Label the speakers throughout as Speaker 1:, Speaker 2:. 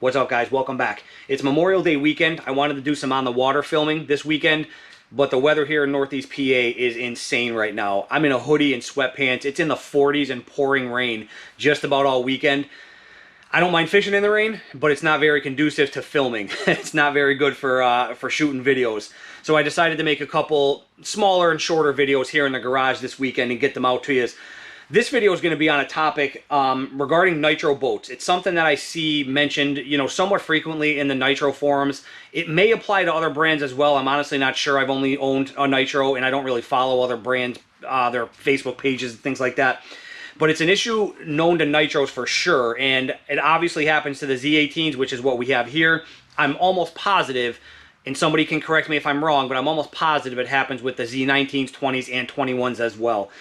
Speaker 1: What's up, guys? Welcome back. It's Memorial Day weekend. I wanted to do some on the water filming this weekend, but the weather here in Northeast PA is insane right now. I'm in a hoodie and sweatpants. It's in the 40s and pouring rain just about all weekend. I don't mind fishing in the rain, but it's not very conducive to filming. It's not very good for shooting videos. So I decided to make a couple smaller and shorter videos here in the garage this weekend and get them out to you. This video is going to be on a topic regarding Nitro Boats. It's something that I see mentioned, somewhat frequently in the Nitro forums. It may apply to other brands as well. I'm honestly not sure. I've only owned a Nitro, and I don't really follow other brands, their Facebook pages and things like that. But it's an issue known to Nitros for sure, and it obviously happens to the Z18s, which is what we have here. I'm almost positive, and somebody can correct me if I'm wrong, but I'm almost positive it happens with the Z19s, 20s, and 21s as well.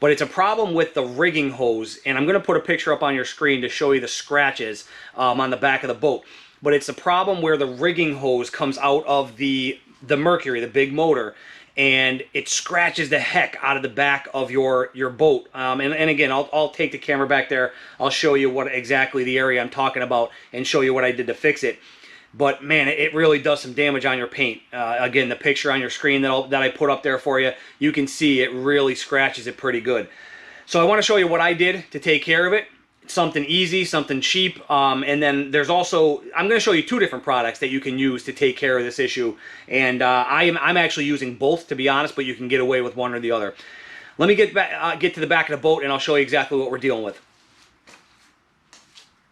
Speaker 1: But it's a problem with the rigging hose, and I'm going to put a picture up on your screen to show you the scratches on the back of the boat. But it's a problem where the rigging hose comes out of the Mercury, the big motor, and it scratches the heck out of the back of your boat. And again, I'll take the camera back there. I'll show you what exactly the area I'm talking about and show you what I did to fix it. But man, it really does some damage on your paint. Again, the picture on your screen that I put up there for you, you can see it really scratches it pretty good. So I want to show you what I did to take care of it. Something easy, something cheap, and then there's also, I'm going to show you two different products that you can use to take care of this issue. And I'm actually using both, to be honest, but you can get away with one or the other. Let me get to the back of the boat and I'll show you exactly what we're dealing with.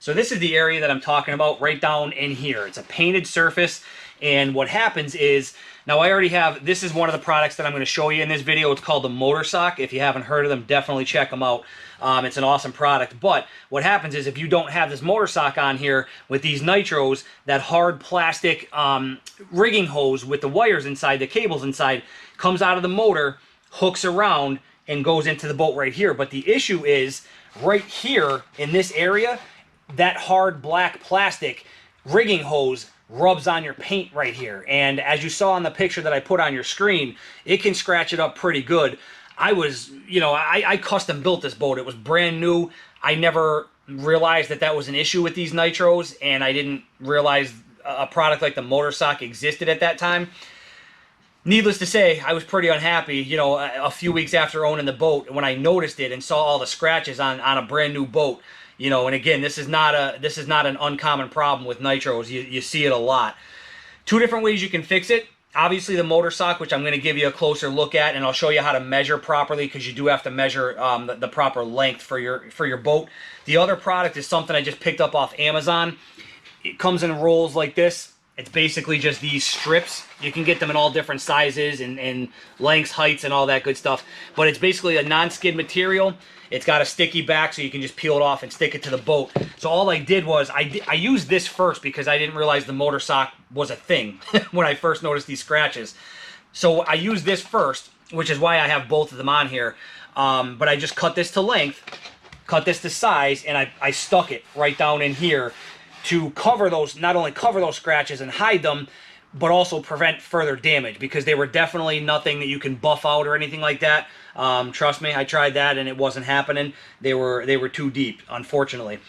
Speaker 1: So this is the area that I'm talking about right down in here. It's a painted surface, and what happens is, now I already have, this is one of the products that I'm going to show you in this video. It's called the Motor Sock. If you haven't heard of them, definitely check them out. It's an awesome product, but what happens is if you don't have this Motor Sock on here with these Nitros, that hard plastic rigging hose with the wires inside, the cables inside, comes out of the motor, hooks around, and goes into the boat right here. But the issue is, right here in this area, that hard black plastic rigging hose rubs on your paint right here. And as you saw in the picture that I put on your screen, it can scratch it up pretty good. I custom built this boat. It was brand new. I never realized that was an issue with these Nitros, and I didn't realize a product like the Motor Sock existed at that time. Needless to say, I was pretty unhappy, a few weeks after owning the boat, when I noticed it and saw all the scratches on a brand new boat. And again, this is not an uncommon problem with Nitros. You see it a lot. Two different ways you can fix it. Obviously, the Motor Sock, which I'm going to give you a closer look at, and I'll show you how to measure properly, because you do have to measure the proper length for your boat. The other product is something I just picked up off Amazon. It comes in rolls like this. It's basically just these strips. You can get them in all different sizes and lengths, heights, and all that good stuff. But it's basically a non-skid material. It's got a sticky back, so you can just peel it off and stick it to the boat. So all I did was, I used this first because I didn't realize the Motor Sock was a thing when I first noticed these scratches. So I used this first, which is why I have both of them on here. But I just cut this to length, cut this to size, and I stuck it right down in here to cover those, not only cover those scratches and hide them, but also prevent further damage, because they were definitely nothing that you can buff out or anything like that. Trust me, I tried that and it wasn't happening. They were too deep, unfortunately.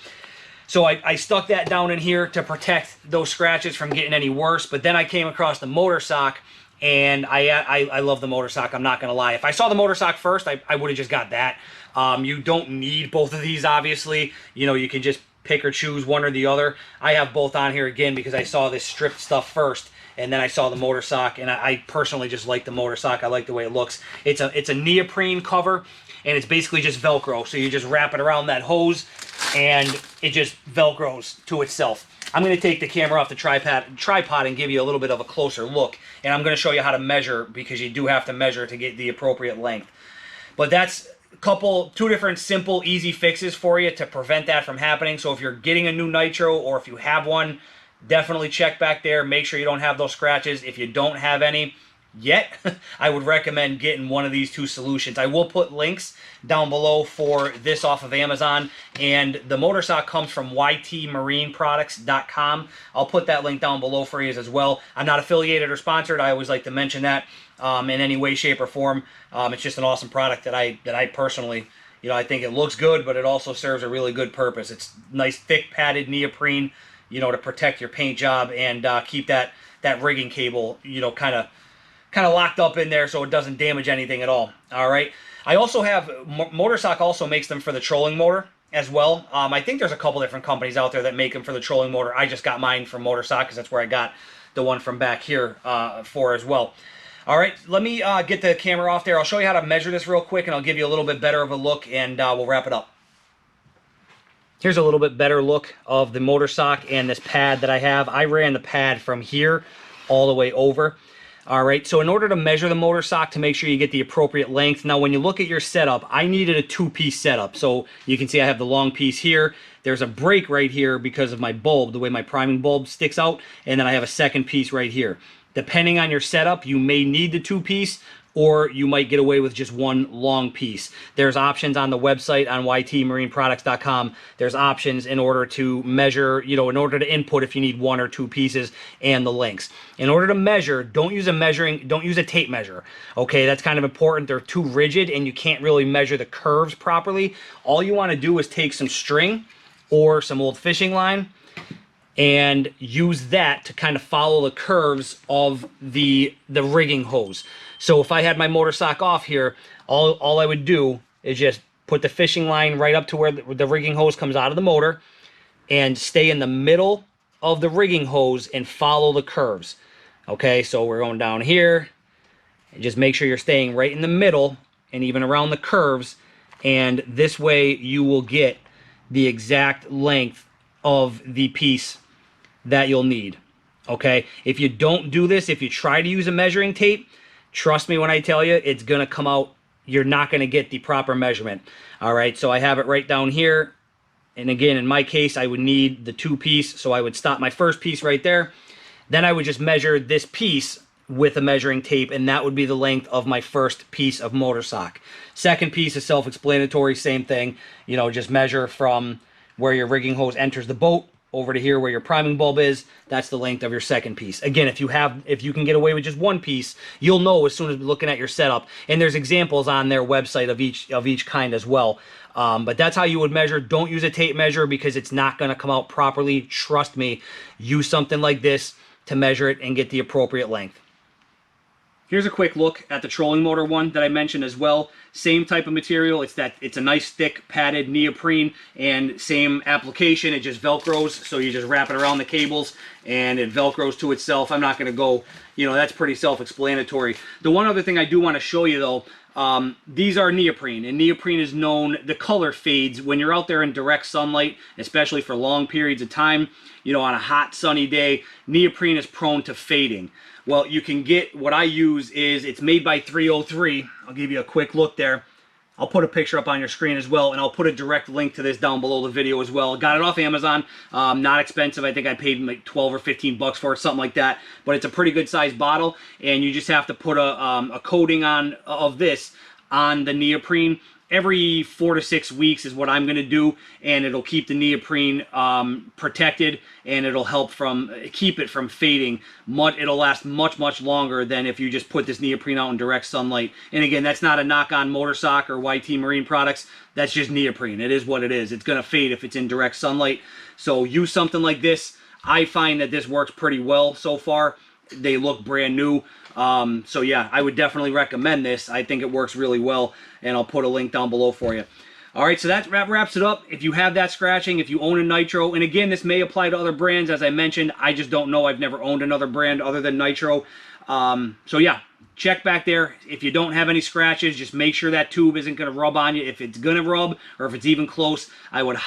Speaker 1: So I stuck that down in here to protect those scratches from getting any worse. But then I came across the Motor Sock, and I love the Motor Sock, I'm not going to lie. If I saw the Motor Sock first, I would have just got that. You don't need both of these, obviously. You can just pick or choose one or the other. I have both on here again because I saw this stripped stuff first, and then I saw the Motor Sock, and I personally just like the Motor Sock. I like the way it looks. It's a neoprene cover, and it's basically just Velcro. So you just wrap it around that hose, and it just Velcros to itself. I'm going to take the camera off the tripod and give you a little bit of a closer look, and I'm going to show you how to measure, because you do have to measure to get the appropriate length. But that's two different simple, easy fixes for you to prevent that from happening. So if you're getting a new Nitro, or if you have one, definitely check back there. Make sure you don't have those scratches. If you don't have any yet, I would recommend getting one of these two solutions. I will put links down below for this off of Amazon, and the Motor Sock comes from ytmarineproducts.com. I'll put that link down below for you as well. I'm not affiliated or sponsored. I always like to mention that in any way, shape, or form. It's just an awesome product that I personally, I think it looks good, but it also serves a really good purpose. It's nice, thick, padded neoprene. you know, to protect your paint job and keep that rigging cable, you know, kind of locked up in there so it doesn't damage anything at all. All right. I also have Motorsock also makes them for the trolling motor as well. I think there's a couple different companies out there that make them for the trolling motor. I just got mine from Motorsock because that's where I got the one from back here for as well. All right, let me get the camera off there. I'll show you how to measure this real quick, and I'll give you a little bit better of a look, and we'll wrap it up. Here's a little bit better look of the Motorsock and this pad that I have. I ran the pad from here all the way over. All right, so in order to measure the Motorsock to make sure you get the appropriate length, now when you look at your setup, I needed a two-piece setup. So you can see I have the long piece here. There's a break right here because of my bulb, the way my priming bulb sticks out, and then I have a second piece right here. Depending on your setup, you may need the two-piece, or you might get away with just one long piece. There's options on the website on ytmarineproducts.com. There's options in order to measure, you know, in order to input if you need one or two pieces and the lengths. In order to measure, don't use a tape measure. Okay, that's kind of important. They're too rigid and you can't really measure the curves properly. All you want to do is take some string or some old fishing line and use that to kind of follow the curves of the rigging hose. So if I had my Motorsock off here, all I would do is just put the fishing line right up to where the rigging hose comes out of the motor and stay in the middle of the rigging hose and follow the curves. Okay, so we're going down here, and just make sure you're staying right in the middle and even around the curves, and this way you will get the exact length of the piece that you'll need. Okay, if you don't do this, if you try to use a measuring tape, trust me when I tell you, it's going to come out, you're not going to get the proper measurement. All right, so I have it right down here. And again, in my case, I would need the two-piece, so I would stop my first piece right there. Then I would just measure this piece with a measuring tape, and that would be the length of my first piece of Motorsock. Second piece is self-explanatory, same thing. You know, just measure from where your rigging hose enters the boat over to here where your priming bulb is. That's the length of your second piece. Again, if you can get away with just one piece, you'll know as soon as looking at your setup. And there's examples on their website of each kind as well. But that's how you would measure. Don't use a tape measure because it's not going to come out properly. Trust me. Use something like this to measure it and get the appropriate length. Here's a quick look at the trolling motor one that I mentioned as well. Same type of material. It's a nice thick padded neoprene, and same application. It just Velcros, so you just wrap it around the cables and it Velcros to itself. I'm not going to go, you know, that's pretty self-explanatory. The one other thing I do want to show you though, these are neoprene, and neoprene is known, the color fades when you're out there in direct sunlight, especially for long periods of time. You know, on a hot sunny day, neoprene is prone to fading. Well, you can get, what I use is, it's made by 303. I'll give you a quick look there. I'll put a picture up on your screen as well, and I'll put a direct link to this down below the video as well. Got it off Amazon. Not expensive. I think I paid like 12 or 15 bucks for it, something like that. But it's a pretty good sized bottle, and you just have to put a coating of this on the neoprene. Every 4 to 6 weeks is what I'm going to do, and it'll keep the neoprene protected, and it'll help keep it from fading. It'll last much longer than if you just put this neoprene out in direct sunlight. And again, that's not a knock on Motorsock or YT Marine Products. That's just neoprene. It is what it is. It's going to fade if it's in direct sunlight. So use something like this. I find that this works pretty well so far. They look brand new. So yeah, I would definitely recommend this. I think it works really well, and I'll put a link down below for you. All right, so that wraps it up. If you have that scratching, if you own a Nitro, and again, this may apply to other brands, as I mentioned, I just don't know. I've never owned another brand other than Nitro. So yeah, check back there. If you don't have any scratches, just make sure that tube isn't going to rub on you. If it's going to rub, or if it's even close, I would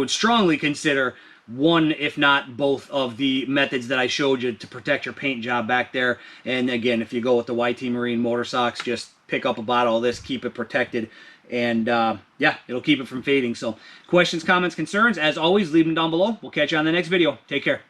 Speaker 1: strongly consider one, if not both, of the methods that I showed you to protect your paint job back there. And again, if you go with the YT Marine Motorsocks, just pick up a bottle of this, keep it protected, and yeah, it'll keep it from fading. So questions, comments, concerns, as always, leave them down below. We'll catch you on the next video. Take care.